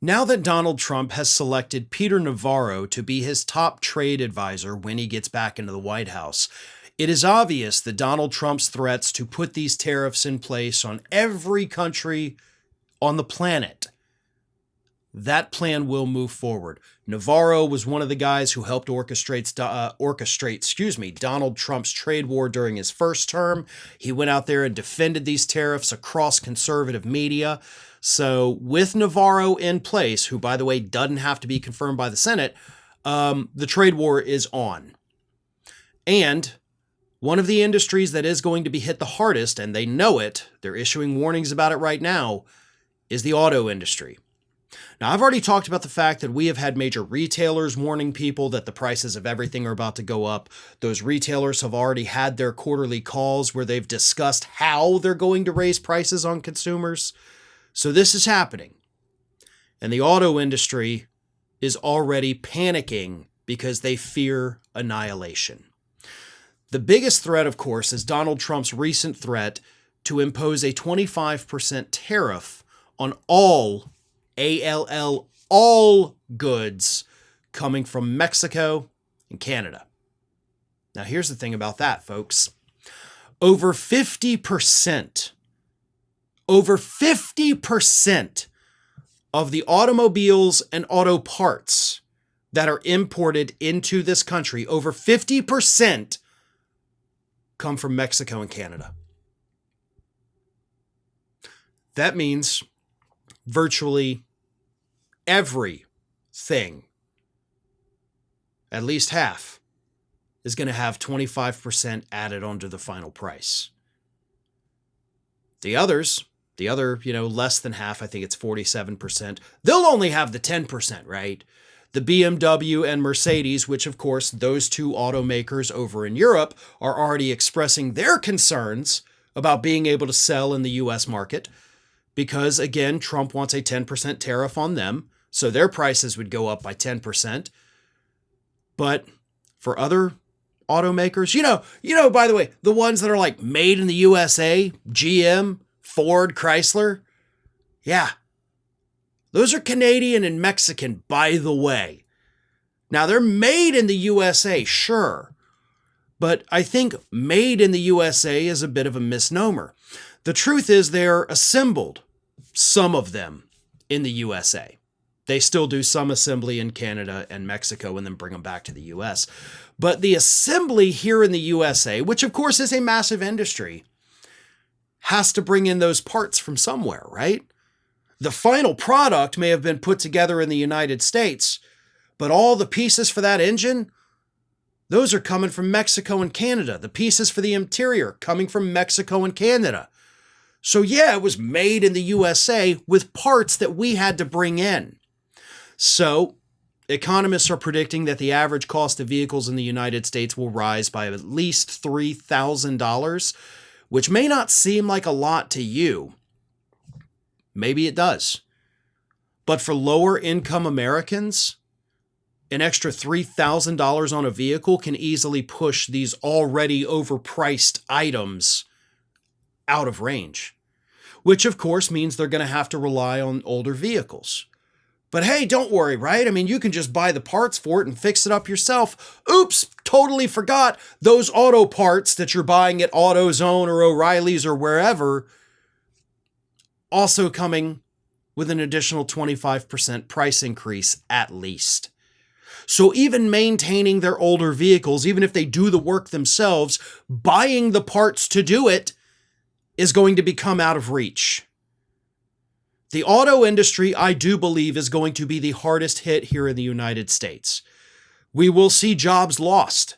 Now that Donald Trump has selected Peter Navarro to be his top trade advisor when he gets back into the White House, it is obvious that Donald Trump's threats to put these tariffs in place on every country on the planet, that plan will move forward. Navarro was one of the guys who helped orchestrate Donald Trump's trade war during his first term. He went out there and defended these tariffs across conservative media. So with Navarro in place, who, by the way, doesn't have to be confirmed by the Senate, the trade war is on. And one of the industries that is going to be hit the hardest, and they know it, they're issuing warnings about it right now, is the auto industry. Now, I've already talked about the fact that we have had major retailers warning people that the prices of everything are about to go up. Those retailers have already had their quarterly calls where they've discussed how they're going to raise prices on consumers. So this is happening. And the auto industry is already panicking because they fear annihilation. The biggest threat, of course, is Donald Trump's recent threat to impose a 25% tariff on all goods coming from Mexico and Canada. Now, here's the thing about that, folks. Over 50% of the automobiles and auto parts that are imported into this country, over 50% come from Mexico and Canada. That means virtually everything, at least half, is going to have 25% added onto the final price. The other, less than half, I think it's 47%, they'll only have the 10%, right? The BMW and Mercedes, which of course those two automakers over in Europe are already expressing their concerns about being able to sell in the US market because, again, Trump wants a 10% tariff on them, so their prices would go up by 10%. But for other automakers, by the way, the ones that are like made in the USA, GM, Ford, Chrysler, yeah, those are Canadian and Mexican, by the way. Now, they're made in the USA, sure, but I think made in the USA is a bit of a misnomer. The truth is they're assembled, some of them, in the USA. They still do some assembly in Canada and Mexico and then bring them back to the US. But the assembly here in the USA, which of course is a massive industry, has to bring in those parts from somewhere, right? The final product may have been put together in the United States, but all the pieces for that engine, those are coming from Mexico and Canada. The pieces for the interior coming from Mexico and Canada. So yeah, it was made in the USA with parts that we had to bring in. So economists are predicting that the average cost of vehicles in the United States will rise by at least $3,000, which may not seem like a lot to you. Maybe it does. But for lower income Americans, an extra $3,000 on a vehicle can easily push these already overpriced items out of range, which of course means they're going to have to rely on older vehicles. But hey, don't worry, right? I mean, you can just buy the parts for it and fix it up yourself. Oops, totally forgot those auto parts that you're buying at AutoZone or O'Reilly's or wherever, also coming with an additional 25% price increase at least. So even maintaining their older vehicles, even if they do the work themselves, buying the parts to do it is going to become out of reach. The auto industry, I do believe, is going to be the hardest hit here in the United States. We will see jobs lost.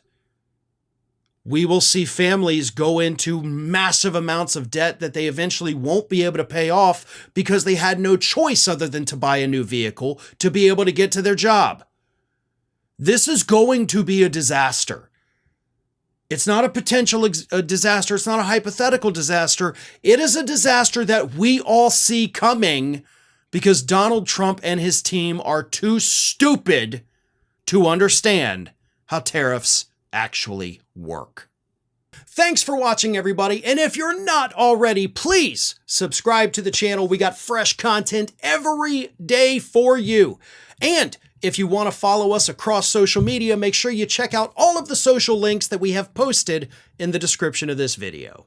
We will see families go into massive amounts of debt that they eventually won't be able to pay off because they had no choice other than to buy a new vehicle to be able to get to their job. This is going to be a disaster. It's not a potential disaster. It's not a hypothetical disaster. It is a disaster that we all see coming because Donald Trump and his team are too stupid to understand how tariffs actually work. Thanks for watching, everybody, and if you're not already, please subscribe to the channel. We got fresh content every day for you. And if you want to follow us across social media, make sure you check out all of the social links that we have posted in the description of this video.